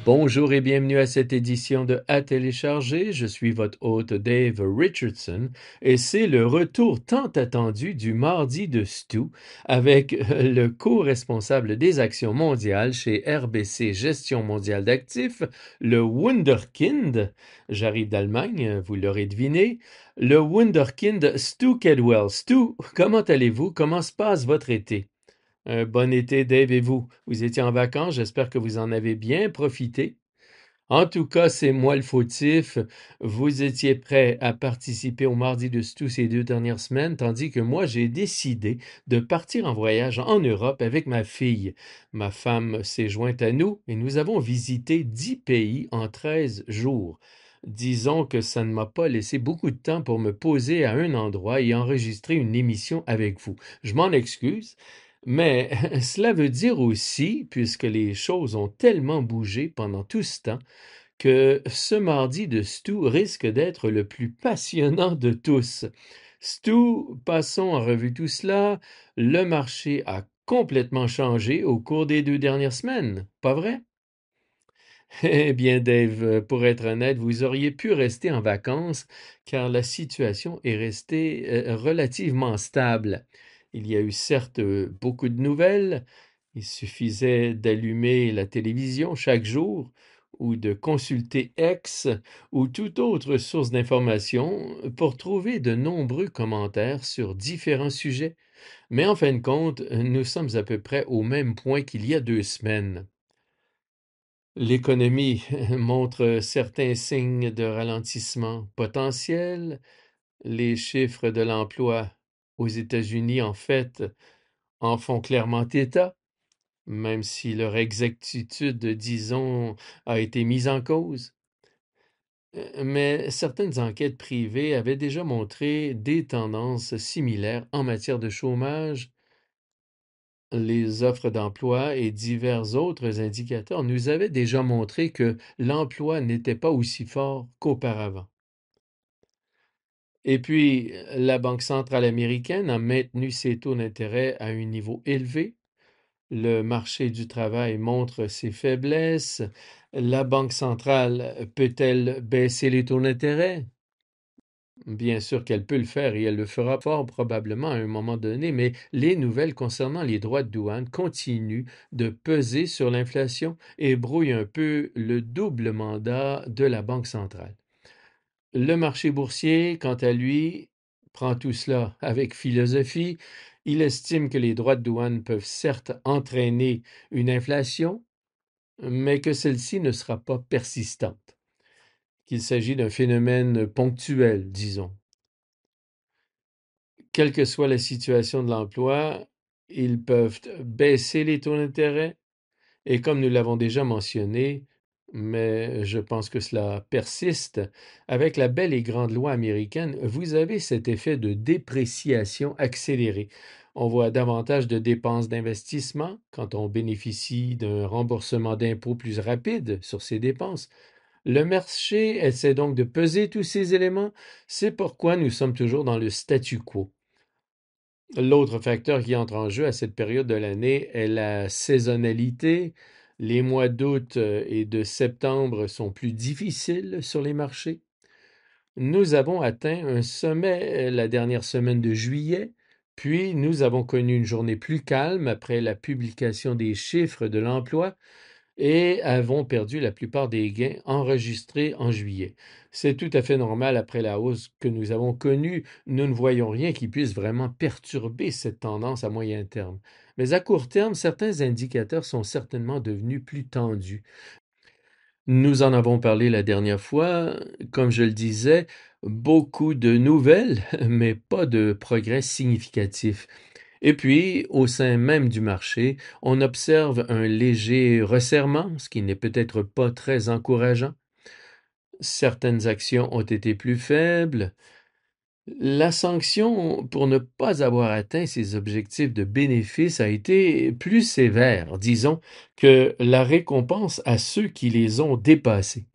Bonjour et bienvenue à cette édition de À télécharger. Je suis votre hôte Dave Richardson et c'est le retour tant attendu du mardi de Stu avec le co-responsable des actions mondiales chez RBC Gestion mondiale d'actifs, le Wunderkind. J'arrive d'Allemagne, vous l'aurez deviné. Le Wunderkind Stu Kedwell. Stu, comment allez-vous? Comment se passe votre été? Un bon été, Dave, et vous? Vous étiez en vacances, j'espère que vous en avez bien profité. En tout cas, c'est moi le fautif. Vous étiez prêt à participer au Mardi de Stou ces 2 dernières semaines, tandis que moi, j'ai décidé de partir en voyage en Europe avec ma fille. Ma femme s'est jointe à nous et nous avons visité 10 pays en 13 jours. Disons que ça ne m'a pas laissé beaucoup de temps pour me poser à un endroit et enregistrer une émission avec vous. Je m'en excuse. Mais cela veut dire aussi, puisque les choses ont tellement bougé pendant tout ce temps, que ce mardi de Stu risque d'être le plus passionnant de tous. Stu, passons en revue tout cela. Le marché a complètement changé au cours des 2 dernières semaines, pas vrai? Eh bien, Dave, pour être honnête, vous auriez pu rester en vacances car la situation est restée relativement stable. Il y a eu certes beaucoup de nouvelles. Il suffisait d'allumer la télévision chaque jour ou de consulter X ou toute autre source d'information pour trouver de nombreux commentaires sur différents sujets. Mais en fin de compte, nous sommes à peu près au même point qu'il y a 2 semaines. L'économie montre certains signes de ralentissement potentiel. Les chiffres de l'emploi aux États-Unis, en fait, en font clairement état, même si leur exactitude, disons, a été mise en cause. Mais certaines enquêtes privées avaient déjà montré des tendances similaires en matière de chômage. Les offres d'emploi et divers autres indicateurs nous avaient déjà montré que l'emploi n'était pas aussi fort qu'auparavant. Et puis, la Banque centrale américaine a maintenu ses taux d'intérêt à un niveau élevé. Le marché du travail montre ses faiblesses. La Banque centrale peut-elle baisser les taux d'intérêt? Bien sûr qu'elle peut le faire et elle le fera fort probablement à un moment donné, mais les nouvelles concernant les droits de douane continuent de peser sur l'inflation et brouillent un peu le double mandat de la Banque centrale. Le marché boursier, quant à lui, prend tout cela avec philosophie. Il estime que les droits de douane peuvent certes entraîner une inflation, mais que celle-ci ne sera pas persistante, qu'il s'agit d'un phénomène ponctuel, disons. Quelle que soit la situation de l'emploi, ils peuvent baisser les taux d'intérêt et comme nous l'avons déjà mentionné, mais je pense que cela persiste, avec la belle et grande loi américaine, vous avez cet effet de dépréciation accélérée. On voit davantage de dépenses d'investissement quand on bénéficie d'un remboursement d'impôts plus rapide sur ces dépenses. Le marché essaie donc de peser tous ces éléments, c'est pourquoi nous sommes toujours dans le statu quo. L'autre facteur qui entre en jeu à cette période de l'année est la saisonnalité. Les mois d'août et de septembre sont plus difficiles sur les marchés. Nous avons atteint un sommet la dernière semaine de juillet, puis nous avons connu une journée plus calme après la publication des chiffres de l'emploi et avons perdu la plupart des gains enregistrés en juillet. C'est tout à fait normal après la hausse que nous avons connue. Nous ne voyons rien qui puisse vraiment perturber cette tendance à moyen terme. Mais à court terme, certains indicateurs sont certainement devenus plus tendus. Nous en avons parlé la dernière fois. Comme je le disais, beaucoup de nouvelles, mais pas de progrès significatifs. Et puis, au sein même du marché, on observe un léger resserrement, ce qui n'est peut-être pas très encourageant. Certaines actions ont été plus faibles. La sanction pour ne pas avoir atteint ses objectifs de bénéfice a été plus sévère, disons, que la récompense à ceux qui les ont dépassés.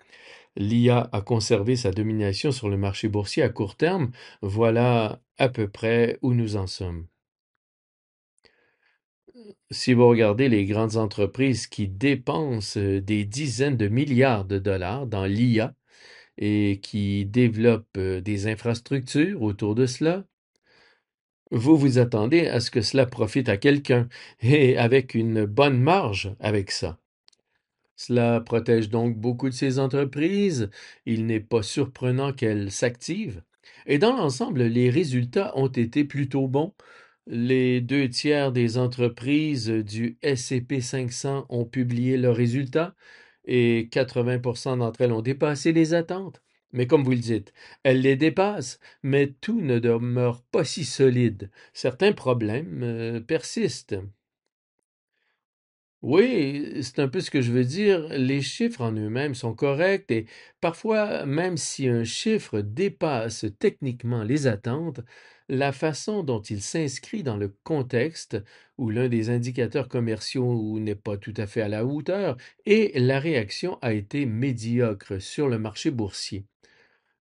L'IA a conservé sa domination sur le marché boursier à court terme. Voilà à peu près où nous en sommes. Si vous regardez les grandes entreprises qui dépensent des dizaines de milliards de dollars dans l'IA et qui développent des infrastructures autour de cela, vous vous attendez à ce que cela profite à quelqu'un et avec une bonne marge avec ça. Cela protège donc beaucoup de ces entreprises. Il n'est pas surprenant qu'elles s'activent. Et dans l'ensemble, les résultats ont été plutôt bons. Les deux tiers des entreprises du S&P 500 ont publié leurs résultats et 80% d'entre elles ont dépassé les attentes. Mais comme vous le dites, elles les dépassent, mais tout ne demeure pas si solide. Certains problèmes persistent. Oui, c'est un peu ce que je veux dire. Les chiffres en eux-mêmes sont corrects et parfois, même si un chiffre dépasse techniquement les attentes, la façon dont il s'inscrit dans le contexte où l'un des indicateurs commerciaux n'est pas tout à fait à la hauteur et la réaction a été médiocre sur le marché boursier.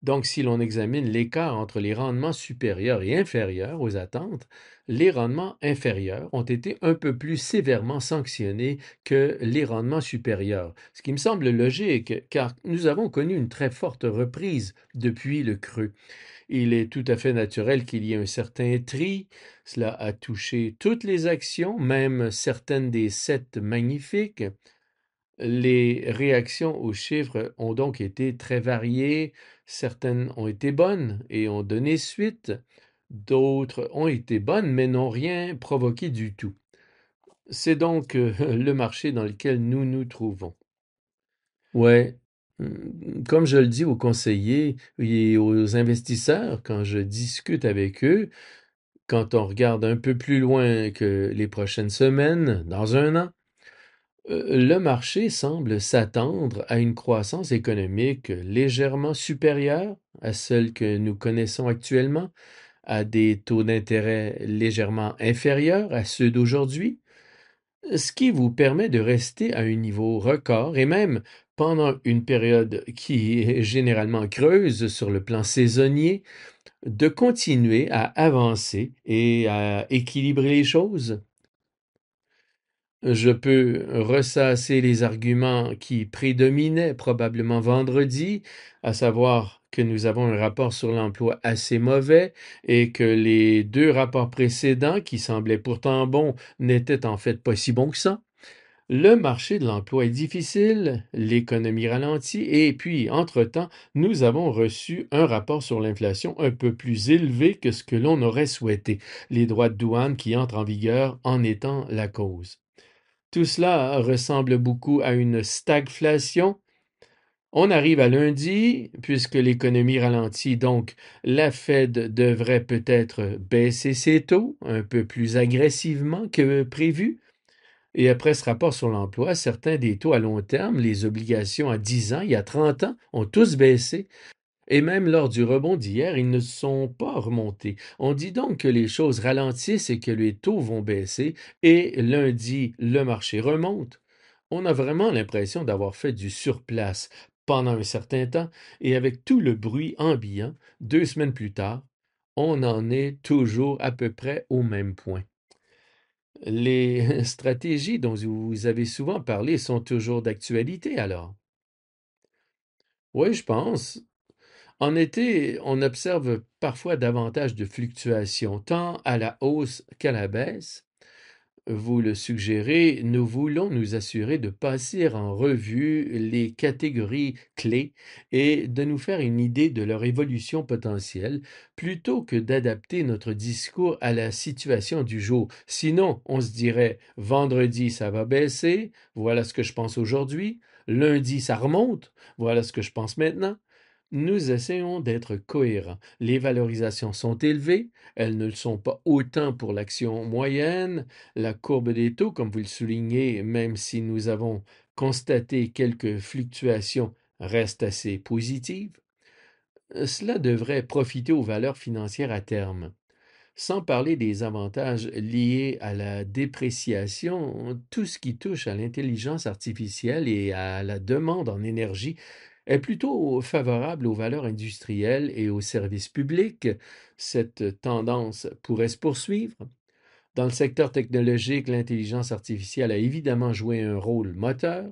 Donc, si l'on examine l'écart entre les rendements supérieurs et inférieurs aux attentes, les rendements inférieurs ont été un peu plus sévèrement sanctionnés que les rendements supérieurs, ce qui me semble logique car nous avons connu une très forte reprise depuis le creux. Il est tout à fait naturel qu'il y ait un certain tri. Cela a touché toutes les actions, même certaines des 7 magnifiques. Les réactions aux chiffres ont donc été très variées. Certaines ont été bonnes et ont donné suite. D'autres ont été bonnes mais n'ont rien provoqué du tout. C'est donc le marché dans lequel nous nous trouvons. Ouais, comme je le dis aux conseillers et aux investisseurs quand je discute avec eux, quand on regarde un peu plus loin que les prochaines semaines, dans un an, le marché semble s'attendre à une croissance économique légèrement supérieure à celle que nous connaissons actuellement, à des taux d'intérêt légèrement inférieurs à ceux d'aujourd'hui, ce qui vous permet de rester à un niveau record et même pendant une période qui est généralement creuse sur le plan saisonnier, de continuer à avancer et à équilibrer les choses. Je peux ressasser les arguments qui prédominaient probablement vendredi, à savoir que nous avons un rapport sur l'emploi assez mauvais et que les deux rapports précédents, qui semblaient pourtant bons, n'étaient en fait pas si bons que ça. Le marché de l'emploi est difficile, l'économie ralentit et puis, entre-temps, nous avons reçu un rapport sur l'inflation un peu plus élevé que ce que l'on aurait souhaité, les droits de douane qui entrent en vigueur en étant la cause. Tout cela ressemble beaucoup à une stagflation. On arrive à lundi, puisque l'économie ralentit, donc la Fed devrait peut-être baisser ses taux un peu plus agressivement que prévu. Et après ce rapport sur l'emploi, certains des taux à long terme, les obligations à 10 ans et à 30 ans, ont tous baissé. Et même lors du rebond d'hier, ils ne sont pas remontés. On dit donc que les choses ralentissent et que les taux vont baisser, et lundi, le marché remonte. On a vraiment l'impression d'avoir fait du surplace pendant un certain temps, et avec tout le bruit ambiant, 2 semaines plus tard, on en est toujours à peu près au même point. Les stratégies dont vous avez souvent parlé sont toujours d'actualité alors? Oui, je pense. En été, on observe parfois davantage de fluctuations, tant à la hausse qu'à la baisse. Vous le suggérez, nous voulons nous assurer de passer en revue les catégories clés et de nous faire une idée de leur évolution potentielle, plutôt que d'adapter notre discours à la situation du jour. Sinon, on se dirait, vendredi, ça va baisser, voilà ce que je pense aujourd'hui, lundi, ça remonte, voilà ce que je pense maintenant. Nous essayons d'être cohérents. Les valorisations sont élevées, elles ne le sont pas autant pour l'action moyenne. La courbe des taux, comme vous le soulignez, même si nous avons constaté quelques fluctuations, reste assez positive. Cela devrait profiter aux valeurs financières à terme. Sans parler des avantages liés à la dépréciation, tout ce qui touche à l'intelligence artificielle et à la demande en énergie est plutôt favorable aux valeurs industrielles et aux services publics. Cette tendance pourrait se poursuivre. Dans le secteur technologique, l'intelligence artificielle a évidemment joué un rôle moteur.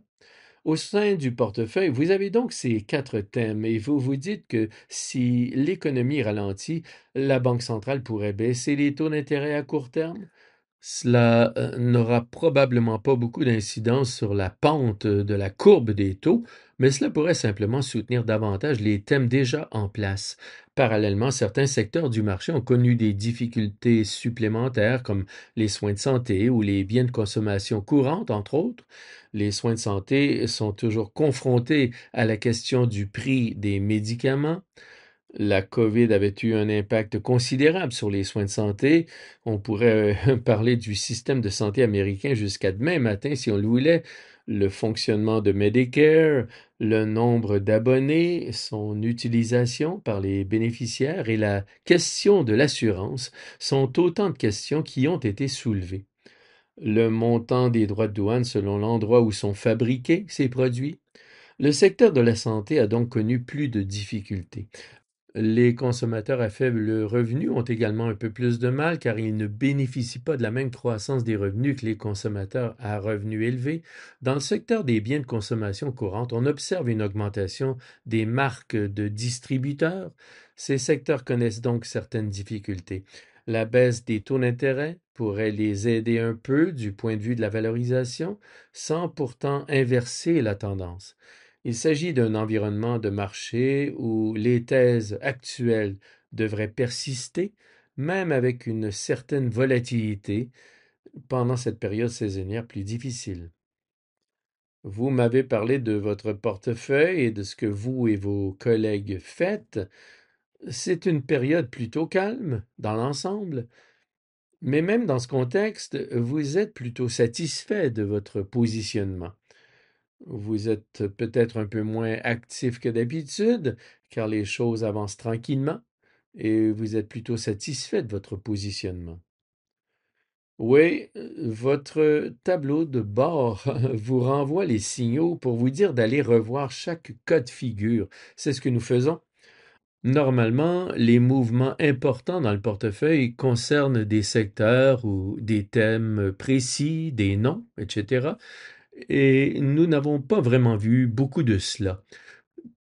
Au sein du portefeuille, vous avez donc ces quatre thèmes et vous vous dites que si l'économie ralentit, la Banque centrale pourrait baisser les taux d'intérêt à court terme. Cela n'aura probablement pas beaucoup d'incidence sur la pente de la courbe des taux, mais cela pourrait simplement soutenir davantage les thèmes déjà en place. Parallèlement, certains secteurs du marché ont connu des difficultés supplémentaires, comme les soins de santé ou les biens de consommation courante, entre autres. Les soins de santé sont toujours confrontés à la question du prix des médicaments. La COVID avait eu un impact considérable sur les soins de santé. On pourrait parler du système de santé américain jusqu'à demain matin si on le voulait. Le fonctionnement de Medicare, le nombre d'abonnés, son utilisation par les bénéficiaires et la question de l'assurance sont autant de questions qui ont été soulevées. Le montant des droits de douane selon l'endroit où sont fabriqués ces produits. Le secteur de la santé a donc connu plus de difficultés. Les consommateurs à faible revenu ont également un peu plus de mal car ils ne bénéficient pas de la même croissance des revenus que les consommateurs à revenus élevés. Dans le secteur des biens de consommation courante, on observe une augmentation des marques de distributeurs. Ces secteurs connaissent donc certaines difficultés. La baisse des taux d'intérêt pourrait les aider un peu du point de vue de la valorisation, sans pourtant inverser la tendance. Il s'agit d'un environnement de marché où les thèses actuelles devraient persister, même avec une certaine volatilité pendant cette période saisonnière plus difficile. Vous m'avez parlé de votre portefeuille et de ce que vous et vos collègues faites. C'est une période plutôt calme dans l'ensemble, mais même dans ce contexte, vous êtes plutôt satisfait de votre positionnement. Vous êtes peut-être un peu moins actif que d'habitude, car les choses avancent tranquillement, et vous êtes plutôt satisfait de votre positionnement. Oui, votre tableau de bord vous renvoie les signaux pour vous dire d'aller revoir chaque cas de figure. C'est ce que nous faisons. Normalement, les mouvements importants dans le portefeuille concernent des secteurs ou des thèmes précis, des noms, etc. Et nous n'avons pas vraiment vu beaucoup de cela.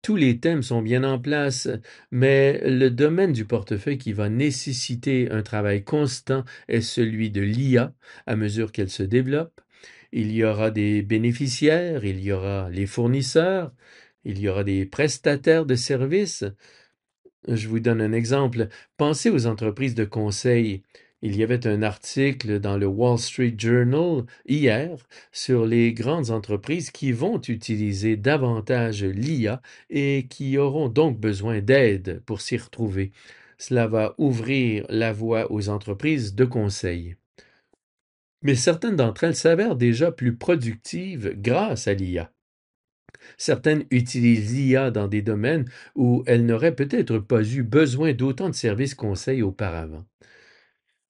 Tous les thèmes sont bien en place, mais le domaine du portefeuille qui va nécessiter un travail constant est celui de l'IA à mesure qu'elle se développe. Il y aura des bénéficiaires, il y aura les fournisseurs, il y aura des prestataires de services. Je vous donne un exemple. Pensez aux entreprises de conseil. Il y avait un article dans le Wall Street Journal hier sur les grandes entreprises qui vont utiliser davantage l'IA et qui auront donc besoin d'aide pour s'y retrouver. Cela va ouvrir la voie aux entreprises de conseil. Mais certaines d'entre elles s'avèrent déjà plus productives grâce à l'IA. Certaines utilisent l'IA dans des domaines où elles n'auraient peut-être pas eu besoin d'autant de services conseils auparavant.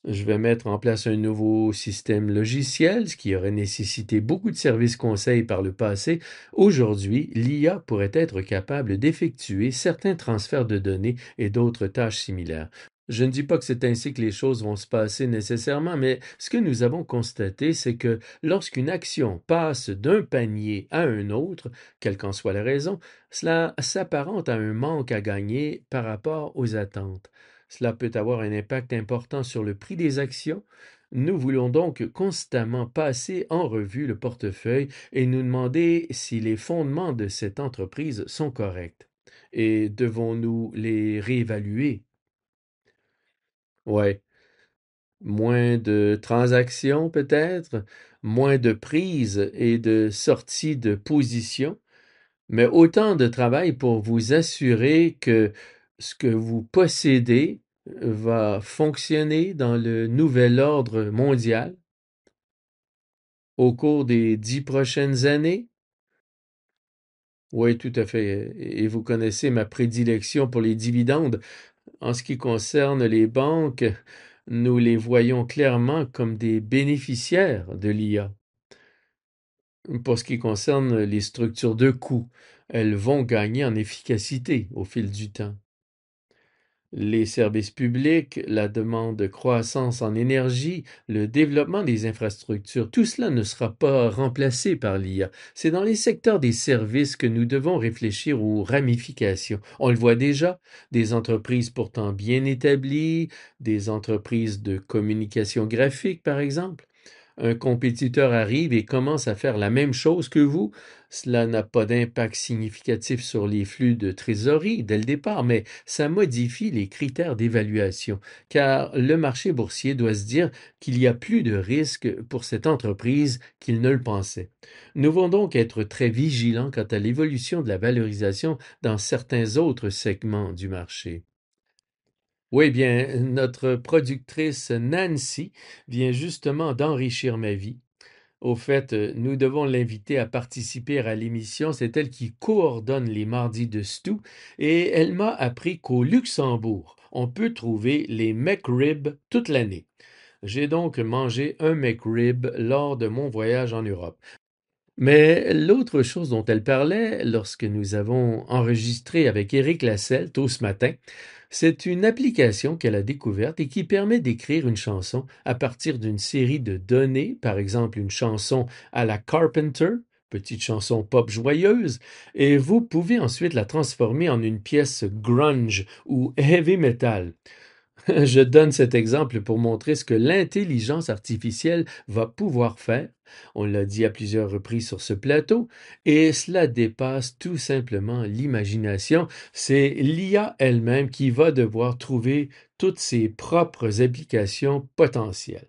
Je vais mettre en place un nouveau système logiciel, ce qui aurait nécessité beaucoup de services conseils par le passé. Aujourd'hui, l'IA pourrait être capable d'effectuer certains transferts de données et d'autres tâches similaires. Je ne dis pas que c'est ainsi que les choses vont se passer nécessairement, mais ce que nous avons constaté, c'est que lorsqu'une action passe d'un panier à un autre, quelle qu'en soit la raison, cela s'apparente à un manque à gagner par rapport aux attentes. Cela peut avoir un impact important sur le prix des actions. Nous voulons donc constamment passer en revue le portefeuille et nous demander si les fondements de cette entreprise sont corrects. Et devons-nous les réévaluer? Ouais, moins de transactions peut-être, moins de prises et de sorties de position, mais autant de travail pour vous assurer que ce que vous possédez va fonctionner dans le nouvel ordre mondial au cours des 10 prochaines années. Oui, tout à fait. Et vous connaissez ma prédilection pour les dividendes. En ce qui concerne les banques, nous les voyons clairement comme des bénéficiaires de l'IA. Pour ce qui concerne les structures de coûts, elles vont gagner en efficacité au fil du temps. Les services publics, la demande de croissance en énergie, le développement des infrastructures, tout cela ne sera pas remplacé par l'IA. C'est dans les secteurs des services que nous devons réfléchir aux ramifications. On le voit déjà, des entreprises pourtant bien établies, des entreprises de communication graphique par exemple. Un compétiteur arrive et commence à faire la même chose que vous, cela n'a pas d'impact significatif sur les flux de trésorerie dès le départ, mais ça modifie les critères d'évaluation, car le marché boursier doit se dire qu'il y a plus de risques pour cette entreprise qu'il ne le pensait. Nous devons donc être très vigilants quant à l'évolution de la valorisation dans certains autres segments du marché. Oui, bien, notre productrice Nancy vient justement d'enrichir ma vie. Au fait, nous devons l'inviter à participer à l'émission. C'est elle qui coordonne les mardis de Stew et elle m'a appris qu'au Luxembourg, on peut trouver les McRib toute l'année. J'ai donc mangé un McRib lors de mon voyage en Europe. Mais l'autre chose dont elle parlait lorsque nous avons enregistré avec Éric Lasselle tôt ce matin, c'est une application qu'elle a découverte et qui permet d'écrire une chanson à partir d'une série de données, par exemple une chanson à la Carpenter, petite chanson pop joyeuse, et vous pouvez ensuite la transformer en une pièce grunge ou heavy metal. Je donne cet exemple pour montrer ce que l'intelligence artificielle va pouvoir faire. On l'a dit à plusieurs reprises sur ce plateau, et cela dépasse tout simplement l'imagination. C'est l'IA elle-même qui va devoir trouver toutes ses propres applications potentielles.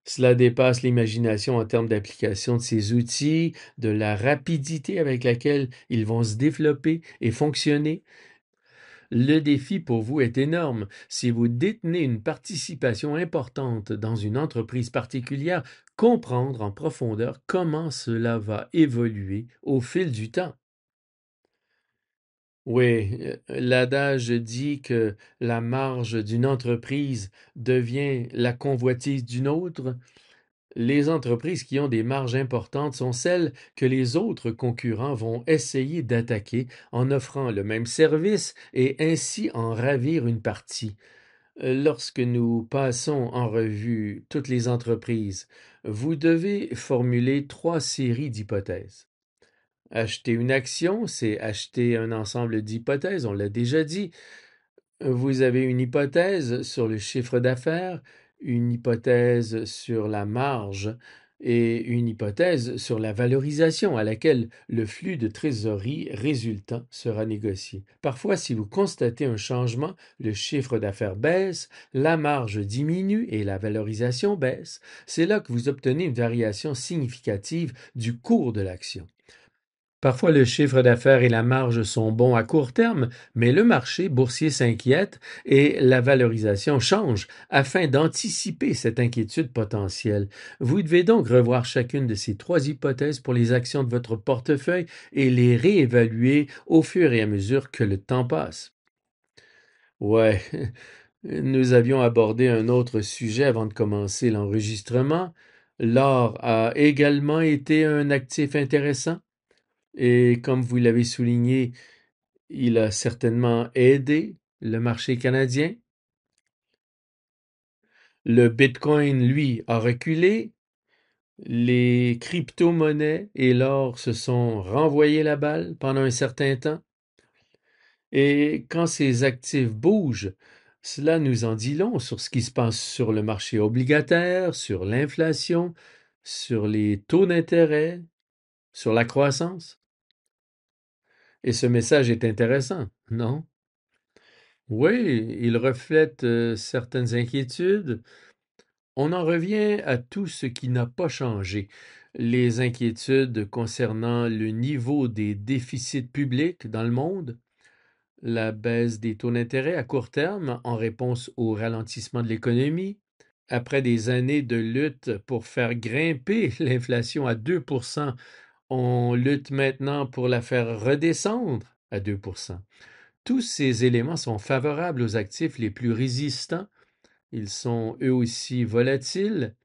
Cela dépasse l'imagination en termes d'application de ces outils, de la rapidité avec laquelle ils vont se développer et fonctionner. Le défi pour vous est énorme. Si vous détenez une participation importante dans une entreprise particulière, comprendre en profondeur comment cela va évoluer au fil du temps. Oui, l'adage dit que la marge d'une entreprise devient la convoitise d'une autre. Les entreprises qui ont des marges importantes sont celles que les autres concurrents vont essayer d'attaquer en offrant le même service et ainsi en ravir une partie. Lorsque nous passons en revue toutes les entreprises, vous devez formuler trois séries d'hypothèses. Acheter une action, c'est acheter un ensemble d'hypothèses, on l'a déjà dit. Vous avez une hypothèse sur le chiffre d'affaires, une hypothèse sur la marge et une hypothèse sur la valorisation à laquelle le flux de trésorerie résultant sera négocié. Parfois, si vous constatez un changement, le chiffre d'affaires baisse, la marge diminue et la valorisation baisse. C'est là que vous obtenez une variation significative du cours de l'action. Parfois, le chiffre d'affaires et la marge sont bons à court terme, mais le marché boursier s'inquiète et la valorisation change afin d'anticiper cette inquiétude potentielle. Vous devez donc revoir chacune de ces trois hypothèses pour les actions de votre portefeuille et les réévaluer au fur et à mesure que le temps passe. Ouais, nous avions abordé un autre sujet avant de commencer l'enregistrement. L'or a également été un actif intéressant. Et comme vous l'avez souligné, il a certainement aidé le marché canadien. Le Bitcoin, lui, a reculé. Les crypto-monnaies et l'or se sont renvoyés la balle pendant un certain temps. Et quand ces actifs bougent, cela nous en dit long sur ce qui se passe sur le marché obligataire, sur l'inflation, sur les taux d'intérêt, sur la croissance. Et ce message est intéressant, non? Oui, il reflète certaines inquiétudes. On en revient à tout ce qui n'a pas changé. Les inquiétudes concernant le niveau des déficits publics dans le monde, la baisse des taux d'intérêt à court terme en réponse au ralentissement de l'économie. Après des années de lutte pour faire grimper l'inflation à 2%, on lutte maintenant pour la faire redescendre à 2%. Tous ces éléments sont favorables aux actifs les plus résistants. Ils sont eux aussi volatiles,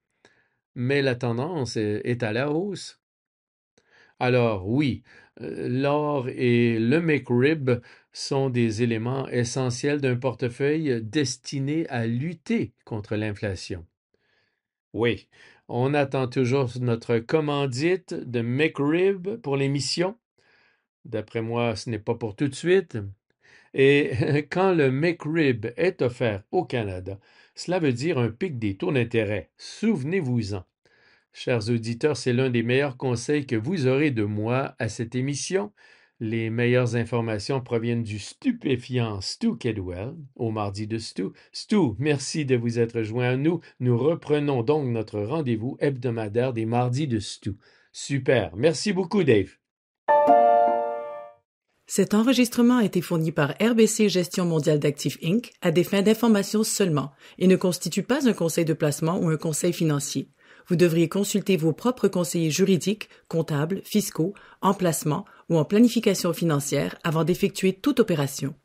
mais la tendance est à la hausse. Alors oui, l'or et le McRib sont des éléments essentiels d'un portefeuille destiné à lutter contre l'inflation. Oui, on attend toujours notre commandite de McRib pour l'émission. D'après moi, ce n'est pas pour tout de suite. Et quand le McRib est offert au Canada, cela veut dire un pic des taux d'intérêt. Souvenez-vous-en. Chers auditeurs, c'est l'un des meilleurs conseils que vous aurez de moi à cette émission. Les meilleures informations proviennent du stupéfiant Stu Kedwell au mardi de Stu. Stu, merci de vous être joint à nous. Nous reprenons donc notre rendez-vous hebdomadaire des mardis de Stu. Super. Merci beaucoup, Dave. Cet enregistrement a été fourni par RBC Gestion mondiale d'actifs Inc. à des fins d'information seulement et ne constitue pas un conseil de placement ou un conseil financier. Vous devriez consulter vos propres conseillers juridiques, comptables, fiscaux, en placement ou en planification financière avant d'effectuer toute opération.